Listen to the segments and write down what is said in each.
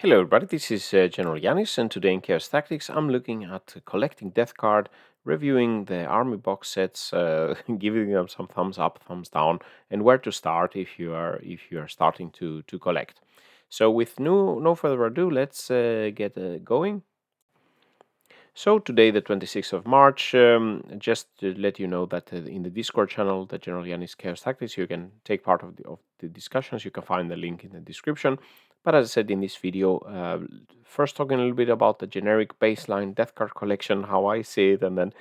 Hello everybody, this is GeneralJannis, and today in Chaos Tactics I'm looking at collecting death card, reviewing the army box sets, giving them some thumbs up, thumbs down, and where to start if you are starting to collect. So with no further ado, let's get going. So today, the 26th of March, just to let you know that in the Discord channel, the GeneralJannis Chaos Tactics, you can take part of the discussions. You can find the link in the description. But as I said in this video, first talking a little bit about the generic baseline death card collection, how I see it, and then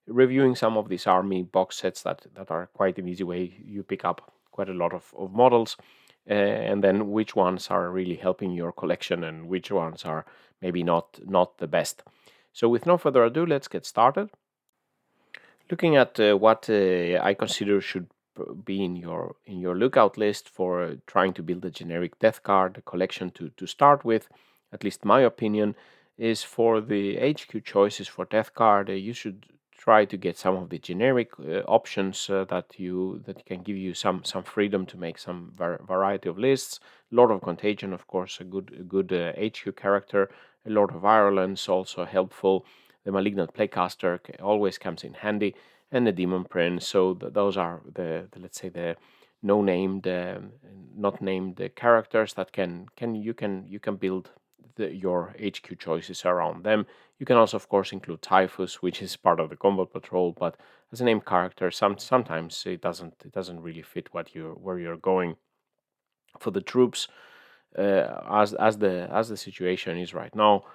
reviewing some of these army box sets that are quite an easy way. You pick up quite a lot of models, and then which ones are really helping your collection and which ones are maybe not the best. So with no further ado, let's get started. Looking at what I consider should be in your lookout list for trying to build a generic death card collection to start with, at least my opinion, is for the HQ choices for death card. You should try to get some of the generic options that can give you some freedom to make some variety of lists. Lord of Contagion, of course, a good HQ character. A Lord of Violence also helpful. The Malignant Playcaster always comes in handy, and the Demon Prince. So those are the let's say the no named, not named characters that you can build your HQ choices around them. You can also, of course, include Typhus, which is part of the combat patrol, but as a named character, sometimes it doesn't really fit where you're going. For the troops, as the situation is right now,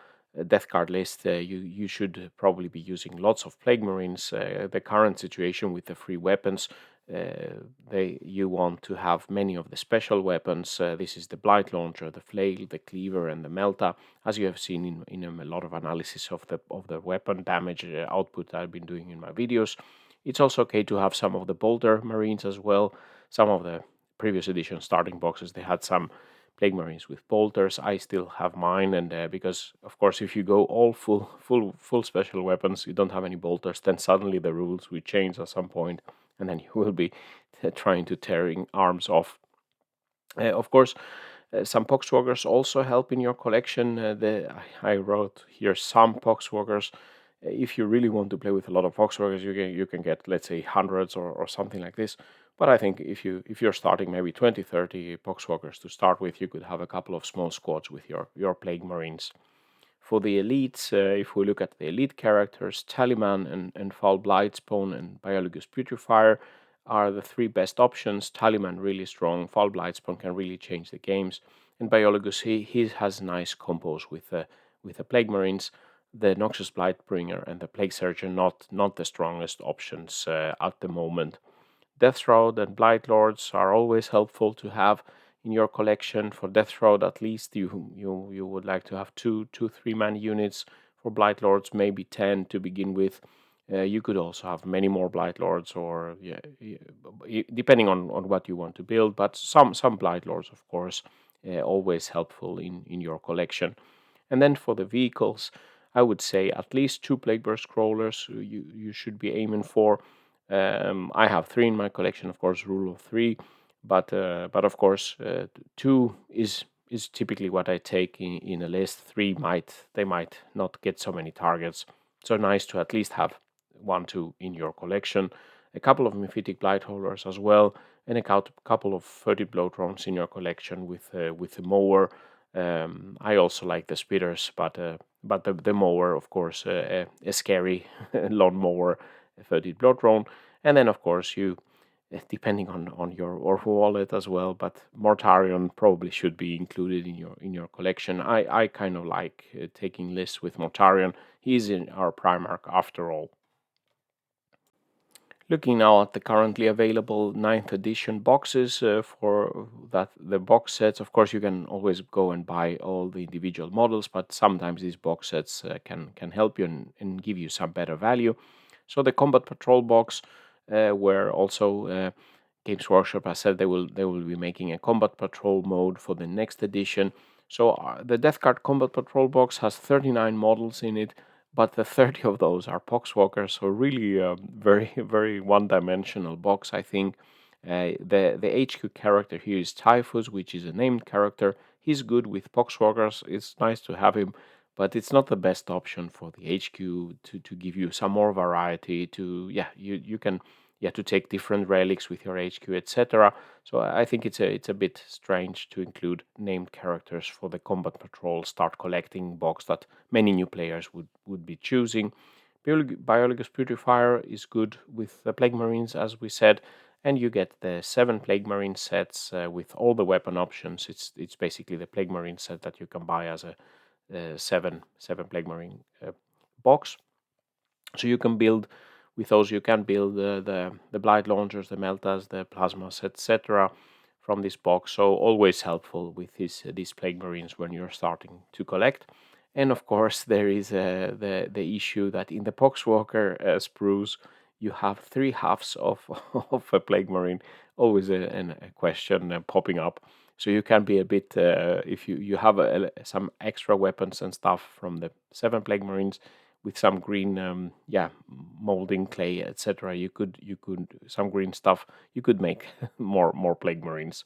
death card list, you should probably be using lots of plague marines. The current situation with the free weapons, you want to have many of the special weapons. This is the blight launcher, the flail, the cleaver, and the melta. As you have seen in a lot of analysis of the weapon damage output that I've been doing in my videos. It's also okay to have some of the bolter marines as well. Some of the previous edition starting boxes, they had some plague marines with bolters. I still have mine, and because of course if you go all full special weapons, you don't have any bolters, then suddenly the rules will change at some point, and then you will be trying to tearing arms off. Of course, some poxwalkers also help in your collection. I wrote here some poxwalkers. If you really want to play with a lot of poxwalkers, you can get, let's say, hundreds or something like this. But I think if you're starting maybe 20, 30 poxwalkers to start with, you could have a couple of small squads with your plague marines. For the elites, if we look at the elite characters, Taliman and Foul Blightspawn and Biologus Putrefier are the three best options. Taliman really strong, Foul Blightspawn can really change the games, and Biologus he has nice combos with the Plague Marines. The Noxious Blightbringer and the Plague Surgeon not the strongest options at the moment. Death Shroud and Blight Lords are always helpful to have in your collection. For Death Shroud, at least you would like to have two 3-man units. For Blight Lords, maybe 10 to begin with. You could also have many more Blight Lords, or depending on what you want to build. But some Blight Lords, of course, always helpful in your collection. And then for the vehicles, I would say at least two Plague Burst Crawlers you should be aiming for. I have three in my collection, of course, rule of three, but of course, two is typically what I take in a list. Three might not get so many targets, so nice to at least have 1-2 in your collection. A couple of Mephitic Blightholders as well, and a couple of 30 blow drones in your collection with the mower. I also like the spitters, but the mower, of course, a scary lawn mower, a 30 blow drone, and then of course you, depending on your Orphan wallet as well, but Mortarion probably should be included in your collection. I kind of like taking lists with Mortarion. He's in our Primarch after all. Looking now at the currently available 9th edition boxes for the box sets, of course you can always go and buy all the individual models, but sometimes these box sets can help you and give you some better value. So the Combat Patrol box, where also Games Workshop has said they will be making a Combat Patrol mode for the next edition. So the Death Card Combat Patrol box has 39 models in it, but the 30 of those are poxwalkers, so really very very one-dimensional box, I think. The HQ character here is Typhus, which is a named character. He's good with Poxwalkers. It's nice to have him, but it's not the best option for the HQ to give you some more variety. To yeah, you can to take different relics with your HQ, etc. So I think it's a bit strange to include named characters for the combat patrol start collecting box that many new players would be choosing. Biologous Purifier is good with the Plague Marines, as we said, and you get the 7 Plague Marine sets with all the weapon options. It's basically the Plague Marine set that you can buy as a seven Plague Marine box. So you can build with those. You can build the blight launchers, the meltas, the plasmas, etc. from this box. So always helpful with these Plague Marines when you're starting to collect. And of course, there is the issue that in the Poxwalker sprues, you have 3 halves of of a Plague Marine. Always a question popping up. So you can be a bit if you have some extra weapons and stuff from the 7 Plague Marines with some green molding clay, etc. You could some green stuff. You could make more Plague Marines.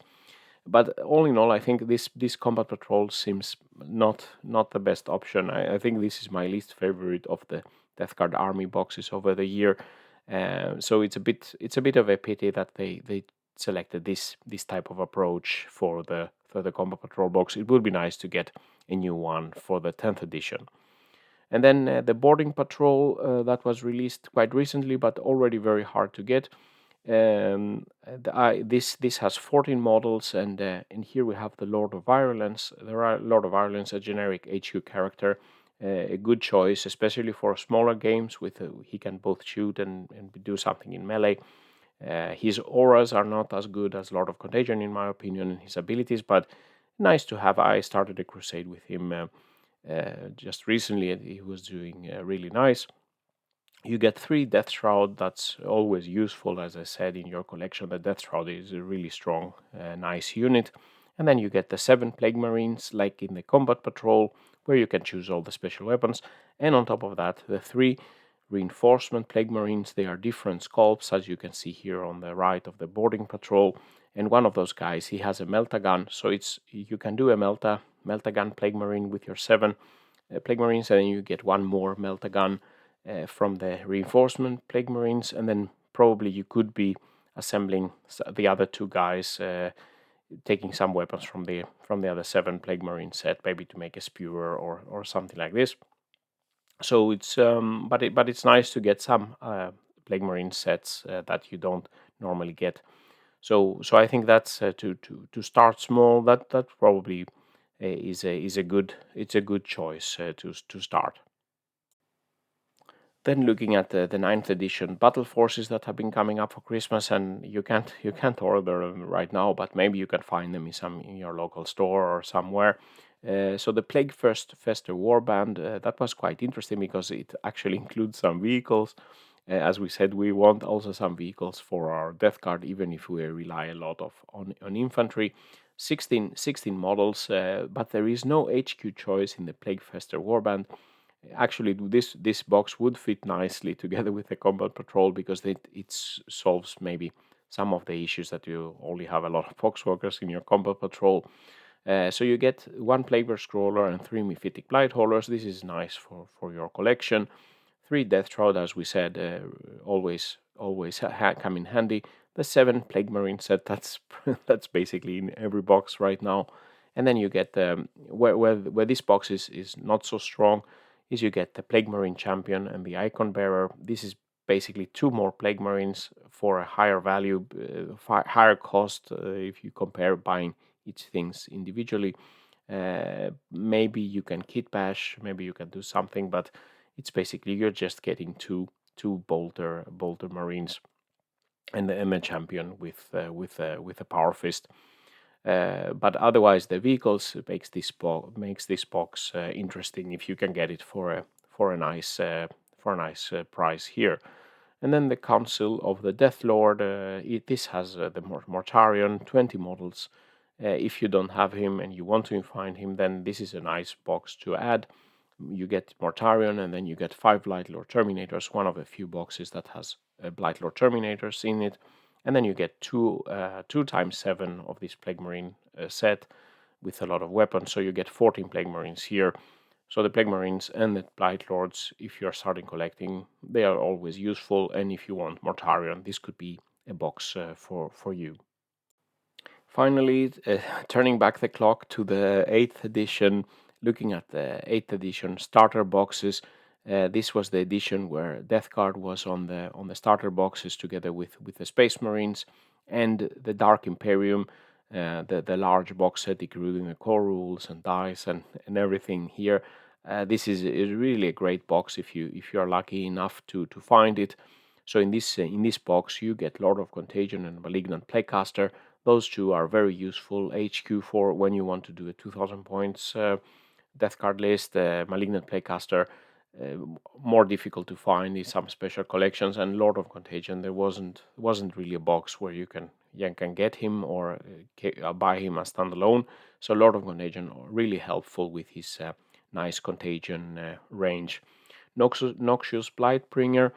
But all in all, I think this combat patrol seems not the best option. I think this is my least favorite of the Death Guard army boxes over the year. So it's a bit of a pity that they selected this type of approach for the combat patrol box. It would be nice to get a new one for the 10th edition. And then the boarding patrol that was released quite recently, but already very hard to get. This has 14 models, and here we have the Lord of Virulence. Lord of Virulence, a generic HQ character, a good choice, especially for smaller games. With he can both shoot and do something in melee. His auras are not as good as Lord of Contagion, in my opinion, and his abilities, but nice to have. I started a crusade with him just recently, and he was doing really nice. You get 3 Death Shroud. That's always useful, as I said, in your collection. The Death Shroud is a really strong, nice unit. And then you get the 7 Plague Marines, like in the Combat Patrol, where you can choose all the special weapons. And on top of that, the 3 Reinforcement Plague Marines. They are different sculpts, as you can see here on the right of the Boarding Patrol. And one of those guys, he has a Melta gun, so you can do a Melta gun Plague Marine with your 7 Plague Marines, and then you get one more Melta gun from the Reinforcement Plague Marines, and then probably you could be assembling the other 2 guys, taking some weapons from the other 7 Plague Marine set, maybe to make a spewer or something like this. So it's but it's nice to get some Plague Marine sets that you don't normally get. So I think that's to start small. That probably is a good choice to start. Then looking at the 9th edition battle forces that have been coming up for Christmas, and you can't order them right now, but maybe you can find them in your local store or somewhere. So the Plague First Fester Warband, that was quite interesting because it actually includes some vehicles. As we said, we want also some vehicles for our Death Guard, even if we rely a lot on infantry. 16 models, but there is no HQ choice in the Plague Fester Warband. Actually, this box would fit nicely together with the Combat Patrol because it solves maybe some of the issues that you only have a lot of Poxwalkers in your Combat Patrol. So you get 1 Plague Scroller and 3 Mephitic Blight Haulers. This is nice for your collection. 3 Death Shroud, as we said, always come in handy. The 7 Plague Marine set, that's that's basically in every box right now. And then you get where this box is not so strong is you get the Plague Marine Champion and the Icon Bearer. This is basically 2 more Plague Marines for a higher value, higher cost if you compare buying each things individually. Maybe you can kit bash, maybe you can do something, but it's basically you're just getting two bolter Marines and the Emma Champion with a Power Fist. But otherwise, the vehicles makes this box interesting if you can get it for a nice price here. And then the Council of the Death Lord. This has the Mortarion, 20 models. If you don't have him and you want to find him, then this is a nice box to add. You get Mortarion, and then you get 5 Blight Lord Terminators, one of the few boxes that has Blight Lord Terminators in it. And then you get 2 times 7 of this Plague Marine set, with a lot of weapons. So you get 14 Plague Marines here. So the Plague Marines and the Blight Lords, if you're starting collecting, they are always useful. And if you want Mortarion, this could be a box for you. Finally, turning back the clock to the 8th edition, looking at the 8th edition starter boxes. This was the edition where Death Guard was on the starter boxes together with the Space Marines and the Dark Imperium, the large box set including the core rules and dice and everything here. This is really a great box if you are lucky enough to find it. So in this box you get Lord of Contagion and Malignant Plaguecaster. Those two are very useful HQ for when you want to do a 2000 points death card list. Malignant Plaguecaster, uh, more difficult to find in some special collections, and Lord of Contagion, there wasn't really a box where you can get him or buy him as standalone. So Lord of Contagion really helpful with his nice contagion range. Noxious Blightbringer,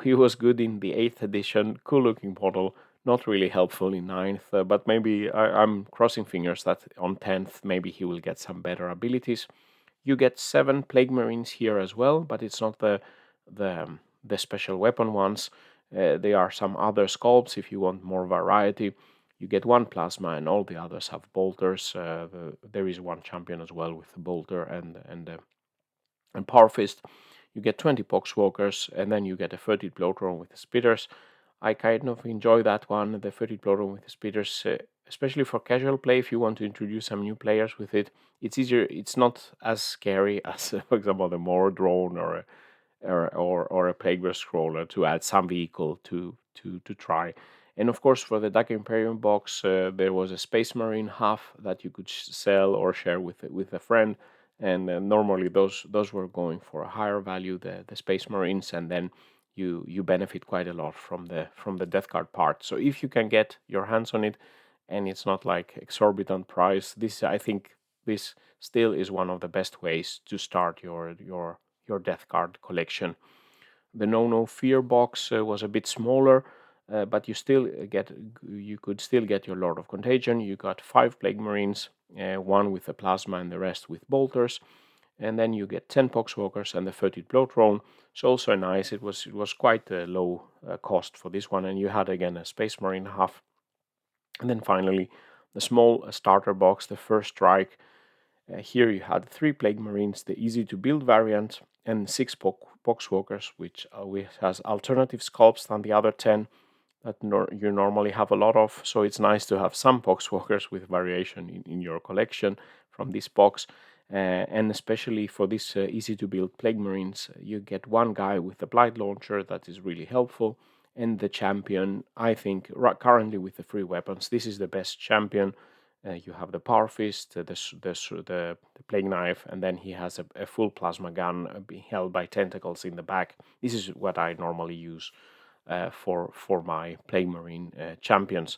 he was good in the 8th edition, cool looking model, not really helpful in ninth, but maybe I'm crossing fingers that on 10th maybe he will get some better abilities. You get 7 Plague Marines here as well, but it's not the special weapon ones. There are some other sculpts if you want more variety. You get 1 Plasma and all the others have bolters. There is 1 champion as well with a bolter and Power Fist. You get 20 Poxwalkers, and then you get a 30 Bloatron with the Spitters. I kind of enjoy that one, the 30 Bloatron with the Spitters, especially for casual play. If you want to introduce some new players with it, it's easier. It's not as scary as, for example, the More Drone or a Plagueburst Scroller to add some vehicle to try. And of course, for the Dark Imperium box, there was a Space Marine half that you could sell or share with a friend. And normally those were going for a higher value, the Space Marines, and then you benefit quite a lot from the Death Card part. So if you can get your hands on it, and it's not like exorbitant price, this I think this still is one of the best ways to start your Death Card collection. The No Fear box was a bit smaller, but you could still get your Lord of Contagion. You got 5 Plague Marines, one with a plasma and the rest with bolters, and then you get 10 Poxwalkers and the 30 Bloatron. So also nice. It was quite a low cost for this one, and you had again a Space Marine half. And then finally, the small starter box, the First Strike. Here you had 3 Plague Marines, the easy to build variant, and 6 Poxwalkers, which has alternative sculpts than the other 10 that you normally have a lot of. So it's nice to have some Poxwalkers with variation in your collection from this box. And especially for this easy to build Plague Marines, you get 1 guy with a Blight Launcher that is really helpful. And the champion, I think, currently with the free weapons, this is the best champion. You have the Power Fist, the Plague Knife, and then he has a full plasma gun being held by tentacles in the back. This is what I normally use for my Plague Marine champions.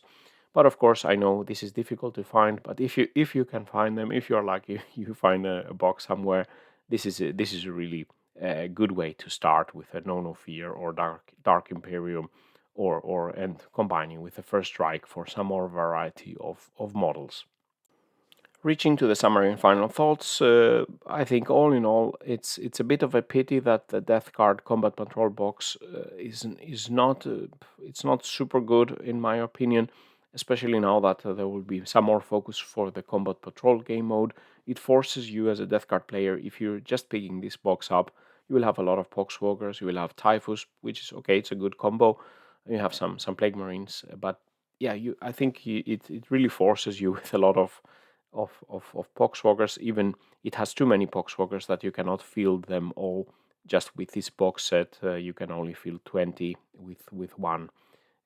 But of course, I know this is difficult to find. But if you can find them, if you're lucky, you find a box somewhere. This is a really good way to start with a No Fear or Dark Imperium, or and combining with the First Strike for some more variety of models. Reaching to the summary and final thoughts, I think all in all, it's a bit of a pity that the Death Guard Combat Patrol box is not it's not super good in my opinion, especially now that there will be some more focus for the Combat Patrol game mode. It forces you as a Death Guard player, if you're just picking this box up, you will have a lot of Poxwalkers, you will have Typhus, which is okay, it's a good combo. You have some Plague Marines, but yeah, I think it really forces you with a lot of Poxwalkers. Even it has too many Poxwalkers that you cannot field them all just with this box set. You can only field 20 with one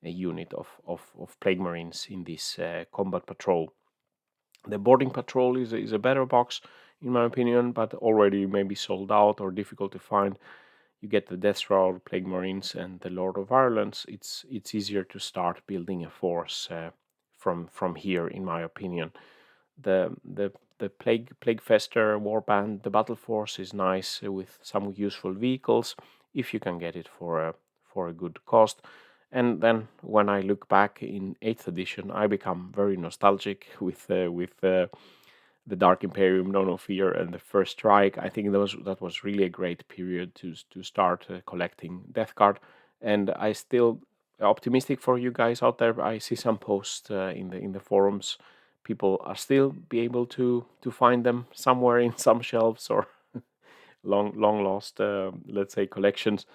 unit of Plague Marines in this combat patrol. The boarding patrol is a better box in my opinion, but already maybe sold out or difficult to find. You get the Death Shroud, Plague Marines, and the Lord of Violence. It's easier to start building a force from here, in my opinion. The Plague Fester Warband, the Battle Force is nice with some useful vehicles if you can get it for a good cost. And then when I look back in 8th edition, I become very nostalgic with the Dark Imperium, No No Fear, and the First Strike. I think that was really a great period to start collecting Death Card, and I still optimistic for you guys out there. I see some posts in the forums. People are still be able to find them somewhere in some shelves or long lost, let's say, collections.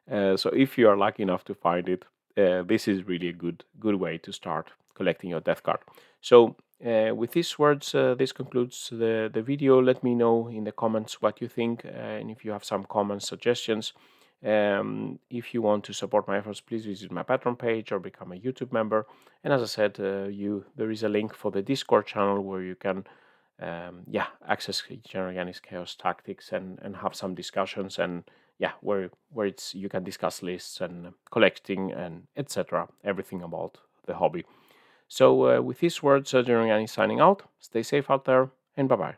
So if you are lucky enough to find it, this is really a good way to start collecting your Death Card. So with these words, this concludes the video. Let me know in the comments what you think, and if you have some comments, suggestions. If you want to support my efforts, please visit my Patreon page or become a YouTube member. And as I said, there is a link for the Discord channel where you can access GeneralJannis Chaos Tactics and have some discussions, and where it's you can discuss lists and collecting and etc. Everything about the hobby. So with these words, GeneralJannis signing out. Stay safe out there, and bye bye.